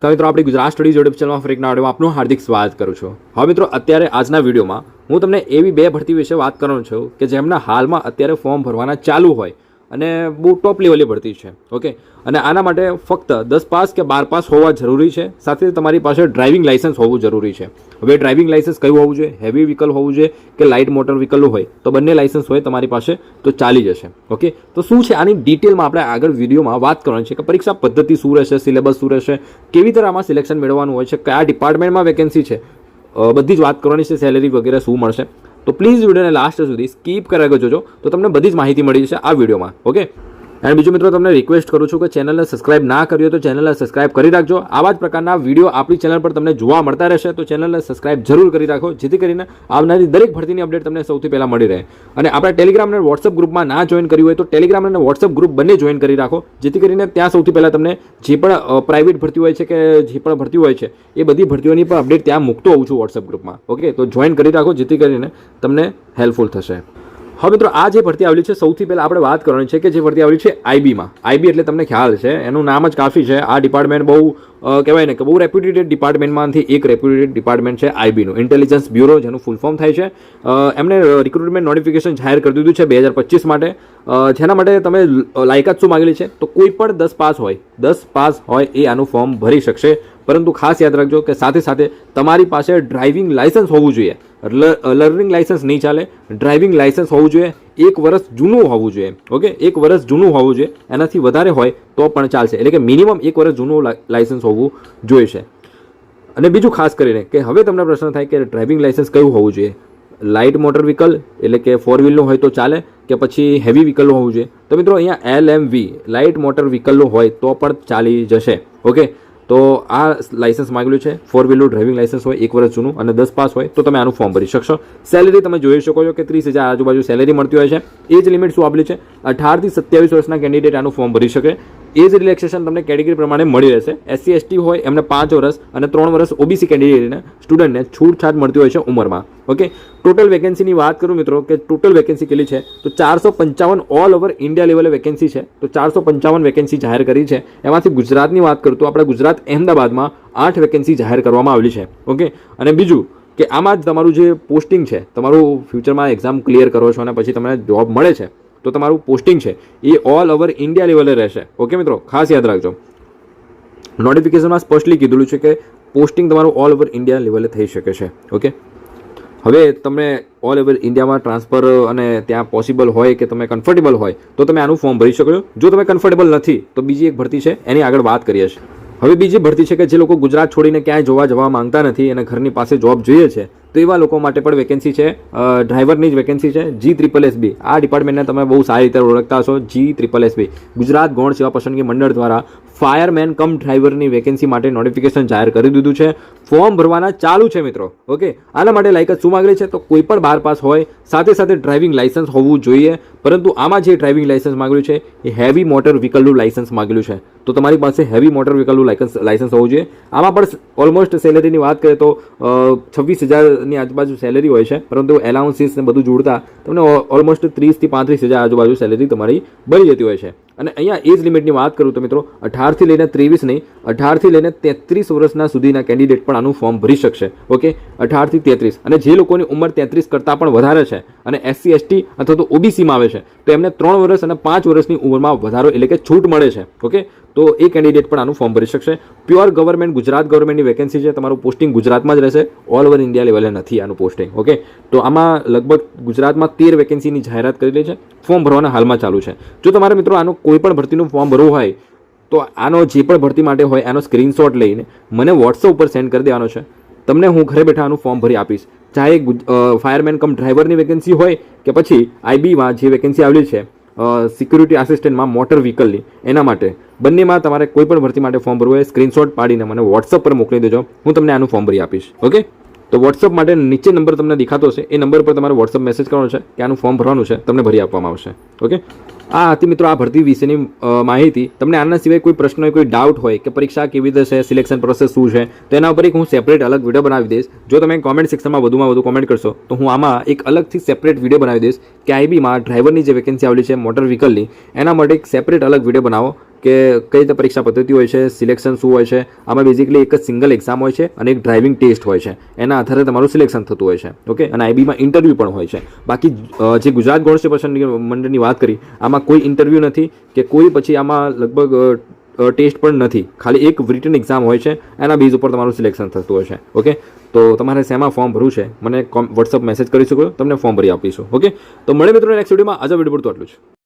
તો મિત્રો આપણી ગુજરાત સ્ટડીઝ યુટ્યુબ ચેનલમાં ફરી એક નવા વિડીયોમાં આપનું હાર્દિક સ્વાગત કરું છું। હવે મિત્રો અત્યારે આજના વિડીયોમાં હું તમને એવી બે ભરતી વિશે વાત કરવાનો છું કે જેમના હાલમાં અત્યારે ફોર્મ ભરવાના ચાલુ હોય અને બહુ ટોપ લેવલની ભરતી છે। ઓકે, અને આના માટે ફક્ત 10 પાસ કે 12 પાસ હોવા જરૂરી છે, સાથે તમારી પાસે ડ્રાઇવિંગ લાઇસન્સ હોવું જરૂરી છે। હવે ડ્રાઇવિંગ લાઇસન્સ કયું હોવું જોઈએ? હેવી વ્હીકલ હોવું જોઈએ કે લાઇટ મોટર વ્હીકલ હોય? તો બંને લાઇસન્સ હોય તમારી પાસે તો ચાલી જશે। ઓકે, તો શું છે આની ડિટેલમાં આપણે આગળ વિડીયોમાં વાત કરવાની છે કે પરીક્ષા પદ્ધતિ શું રહેશે, સિલેબસ શું રહેશે, કેવી રીતે આમાં સિલેક્શન મેળવવાનું હોય છે, કયા ડિપાર્ટમેન્ટમાં વેકેન્સી છે, બધી જ વાત કરવાની છે, સેલેરી વગેરે શું મળશે। તો પ્લીઝ વિડીયોને લાસ્ટ સુધી સ્કીપ કરાવી જોજો તો તમને બધી જ માહિતી મળી જશે આ વિડીયોમાં। ઓકે, અને બીજું મિત્રો તમને રિક્વેસ્ટ કરું છું કે ચેનલને સબસ્ક્રાઇબ ના કરી હોય તો ચેનલને સબસ્ક્રાઇબ કરી રાખજો। આવા જ પ્રકારના વિડીયો આપણી ચેનલ પર તમને જોવા મળતા રહેશે, તો ચેનલને સબસ્ક્રાઇબ જરૂર કરી રાખો જેથી કરીને આવનારી દરેક ભરતીની અપડેટ તમને સૌથી પહેલાં મળી રહે। અને આપણા ટેલિગ્રામ અને વોટ્સઅપ ગ્રુપમાં ના જોઈન કર્યું હોય તો ટેલિગ્રામ અને વોટ્સઅપ ગ્રુપ બંને જોઈન કરી રાખો જેથી કરીને ત્યાં સૌથી પહેલાં તમને જે પણ પ્રાઇવેટ ભરતી હોય છે કે જે પણ ભરતી હોય છે એ બધી ભરતીઓની પણ અપડેટ ત્યાં મૂકતો હોઉં છું વોટ્સઅપ ગ્રુપમાં। ઓકે, તો જોઈન કરી રાખો જેથી કરીને તમને હેલ્પફુલ થશે। હવે મિત્રો આ જે ભરતી આવેલી છે સૌથી પહેલાં આપણે વાત કરવાની છે કે જે ભરતી આવેલી છે આઈબીમાં। આઈબી એટલે તમને ખ્યાલ છે, એનું નામ જ કાફી છે। આ ડિપાર્ટમેન્ટ બહુ કહેવાય ને કે બહુ રેપ્યુટેડ ડિપાર્ટમેન્ટમાંથી એક રેપ્યુટેડ ડિપાર્ટમેન્ટ છે આઈબીનું, ઇન્ટેલિજન્સ બ્યુરો જેનું ફૂલ ફોર્મ થાય છે। એમણે રિક્રુટમેન્ટ નોટિફિકેશન જાહેર કરી દીધું છે 2025 માટે, જેના માટે તમે લાયકાત શું માગેલી છે તો કોઈ પણ 10 પાસ હોય એ આનું ફોર્મ ભરી શકશે। પરંતુ ખાસ યાદ રાખજો કે સાથે સાથે તમારી પાસે ડ્રાઇવિંગ લાઇસન્સ હોવું જોઈએ, લર્નિંગ લાઇસન્સ નહીં ચાલે, ડ્રાઇવિંગ લાઇસન્સ હોવું જોઈએ, 1 વર્ષ જૂનું હોવું જોઈએ। ઓકે, 1 વર્ષ જૂનું હોવું જોઈએ, એનાથી વધારે હોય તો પણ ચાલશે, એટલે કે મિનિમમ 1 વર્ષ જૂનું લાઇસન્સ હોવું જોઈએ છે। અને બીજું ખાસ કરીને કે હવે તમને પ્રશ્ન થાય કે ડ્રાઇવિંગ લાઇસન્સ કયું હોવું જોઈએ? લાઇટ મોટર વ્હીકલ એટલે કે 4 વ્હીલનું હોય તો ચાલે કે પછી હેવી વ્હીકલનું હોવું જોઈએ? તો મિત્રો અહીંયા LMV લાઇટ મોટર વ્હીકલનું હોય તો પણ ચાલી જશે। ઓકે, તો આ લાઇસન્સ માગેલું છે, 4 વ્હીલનું ડ્રાઇવિંગ લાઇસન્સ હોય, 1 વર્ષ જૂનું અને 10 પાસ હોય તો તમે આનું ફોર્મ ભરી શકશો। સેલેરી તમે જોઈ શકો છો કે 30,000 આજુબાજુ સેલેરી મળતી હોય છે। એજ લિમિટ શું આપેલી છે? 18 થી 27 વર્ષના કેન્ડિડેટ આનું ફોર્મ ભરી શકે। એજ રિલેક્સેશન તમને કેટેગરી પ્રમાણે મળી રહેશે। SC ST હોય એમને 5 વર્ષ અને 3 વર્ષ OBC કેન્ડિડેટને સ્ટુડન્ટને છૂટછાટ મળતી હોય છે ઉંમરમાં। ઓકે, ટોટલ વેકેન્સીની વાત કરું મિત્રો કે ટોટલ વેકેન્સી કેટલી છે તો 455 ઓલ ઓવર ઇન્ડિયા લેવલે વેકેન્સી છે। તો 455 વેકેન્સી જાહેર કરી છે, એમાંથી ગુજરાતની વાત કરું તો આપણે ગુજરાત અહેમદાબાદમાં 8 વેકેન્સી જાહેર કરવામાં આવેલી છે। ઓકે, અને બીજું કે આમાં જ તમારું જે પોસ્ટિંગ છે, તમારું ફ્યુચરમાં એક્ઝામ ક્લિયર કરો છો અને પછી તમને જોબ મળે છે તો તમારું પોસ્ટિંગ છે એ ઓલ ઓવર ઇન્ડિયા લેવલે રહેશે। ઓકે મિત્રો, ખાસ યાદ રાખજો, નોટિફિકેશનમાં સ્પષ્ટલી કીધેલું છે કે પોસ્ટિંગ તમારું ઓલ ઓવર ઇન્ડિયા લેવલે થઈ શકે છે। ઓકે, હવે તમે ઓલ ઓવર ઇન્ડિયામાં ટ્રાન્સફર અને ત્યાં પોસિબલ હોય કે તમે કમ્ફર્ટેબલ હોય તો તમે આનું ફોર્મ ભરી શકો છો। જો તમે કમ્ફર્ટેબલ નથી તો બીજી એક ભરતી છે એની આગળ વાત કરીએ છીએ। હવે બીજી ભરતી છે કે જે લોકો ગુજરાત છોડીને ક્યાંય જવા માંગતા નથી અને ઘરની પાસે જોબ જોઈએ છે તો એવા લોકો માટે પણ વેકેન્સી છે, ડ્રાઈવરની જ વેકેન્સી છે। GSSB આ ડિપાર્ટમેન્ટને તમે બહુ સારી રીતે ઓળખતા હશો। GSSB ગુજરાત ગૌણ સેવા પસંદગી મંડળ દ્વારા ફાયરમેન કમ ડ્રાઈવરની વેકેન્સી માટે નોટિફિકેશન જાહેર કરી દીધું છે। ફોર્મ ભરવાના ચાલુ છે મિત્રો। ઓકે, આના માટે લાયકાત શું માગેલી છે તો કોઈ પણ 12 પાસ હોય, સાથે સાથે ડ્રાઇવિંગ લાઇસન્સ હોવું જોઈએ। પરંતુ આમાં જે ડ્રાઇવિંગ લાઇસન્સ માગેલું છે એ હેવી મોટર વ્હીકલનું લાઇસન્સ માગેલું છે, તો તમારી પાસે હેવી મોટર વ્હીકલનું લાઇસન્સ હોવું જોઈએ। આમાં પણ ઓલમોસ્ટ સેલેરીની વાત કરીએ તો 26,000ની આજુબાજુ સેલેરી હોય છે, પરંતુ એલાઉન્સીસ ને બધું જોડતા તમને ઓલમોસ્ટ 30,000 થી 35,000 આજુબાજુ સેલેરી તમારી બની જતી હોય છે। અને અહીંયા એજ લિમિટની વાત કરું તો મિત્રો 18 થી લઈને 23 નહીં, 18 થી લઈને 33 વર્ષના સુધીના કેન્ડિડેટ પણ આનું ફોર્મ ભરી શકશે। ઓકે, 18 થી 33, અને જે લોકોની ઉંમર 33 કરતાં પણ વધારે છે અને SC ST અથવા તો OBCમાં આવે છે તો એમને 3 વર્ષ અને 5 વર્ષની ઉંમરમાં વધારો એટલે કે છૂટ મળે છે। ઓકે, તો એ કેન્ડિડેટ પણ આનું ફોર્મ ભરી શકશે। પ્યોર ગવર્મેન્ટ ગુજરાત ગવર્મેન્ટની વેકેન્સી છે, તમારું પોસ્ટિંગ ગુજરાતમાં જ રહેશે, ઓલ ઓવર ઇન્ડિયા લેવલે નથી આનું પોસ્ટિંગ। ઓકે, તો આમાં લગભગ ગુજરાતમાં 13 વેકેન્સીની જાહેરાત કરેલી છે, ફોર્મ ભરવાના હાલમાં ચાલુ છે। જો તમારે મિત્રો આનું કોઈ પણ ભરતીનું ફોર્મ ભરવું હોય તો આનો જે પણ ભરતી માટે હોય એનો સ્ક્રીનશોટ લઈને મને વોટ્સઅપ ઉપર સેન્ડ કરી દેવાનો છે, તમને હું ઘરે બેઠા આનું ફોર્મ ભરી આપીશ। ચાહે ફાયરમેન કમ ડ્રાઈવરની વેકેન્સી હોય કે પછી આઈબીમાં જે વેકેન્સી આવેલી છે સિક્યુરિટી આસિસ્ટન્ટમાં મોટર વ્હીકલની, એના માટે બંનેમાં તમારે કોઈ પણ ભરતી માટે ફોર્મ ભરવું હોય સ્ક્રીનશોટ પાડીને મને વોટ્સઅપ પર મોકલી દેજો, હું તમને આનું ફોર્મ ભરી આપીશ। ઓકે, તો વોટ્સઅપ માટે નીચે નંબર તમને દેખાતો હશે, એ નંબર પર તમારે વોટ્સઅપ મેસેજ કરવાનો છે કે આનું ફોર્મ ભરવાનું છે, તમને ભરી આપવામાં આવશે। ઓકે, આ હતી મિત્રો આ ભરતી વિશેની માહિતી। તમને આના સિવાય કોઈ પ્રશ્ન હોય, કોઈ ડાઉટ હોય કે પરીક્ષા કેવી રીતે છે, સિલેક્શન પ્રોસેસ શું છે, તો એના ઉપર એક હું સેપરેટ અલગ વિડીયો બનાવી દઈશ। જો તમે કોમેન્ટ સેક્શનમાં વધુમાં વધુ કોમેન્ટ કરશો તો હું આમાં એક અલગથી સેપરેટ વિડીયો બનાવી દઈશ કે આઈબીમાં ડ્રાઈવરની જે વેકેન્સી આવેલી છે મોટર વ્હીકલની, એના માટે એક સેપરેટ અલગ વિડીયો બનાવો કે કઈ રીતે પરીક્ષા પદ્ધતિ હોય છે, સિલેક્શન શું હોય છે. આમાં બેઝિકલી એક જ સિંગલ એક્ઝામ હોય છે અને એક ડ્રાઇવિંગ ટેસ્ટ હોય છે. એના આધારે તમારું સિલેક્શન થતું હોય છે. ઓકે, અને આઈબીમાં ઇન્ટરવ્યૂ પણ હોય છે. બાકી જે ગુજરાત ગૌણ સેવા પરીક્ષા મંડળની વાત કરી, આમાં કોઈ ઇન્ટરવ્યૂ નથી કે કોઈ પછી આમાં લગભગ ટેસ્ટ પણ નથી. ખાલી એક રિટન એક્ઝામ હોય છે, એના બેઝ ઉપર તમારું સિલેક્શન થતું હોય છે. ઓકે, તો તમારે શેમાં ફોર્મ ભરવું છે મને વોટ્સઅપ મેસેજ કરી શકો, તમને ફોર્મ ભરી આપીશું. ઓકે, તો મળે મિત્રો નેક્સ્ટ વિડીયોમાં. આજે વિડીયો પૂરતું આટલું છે.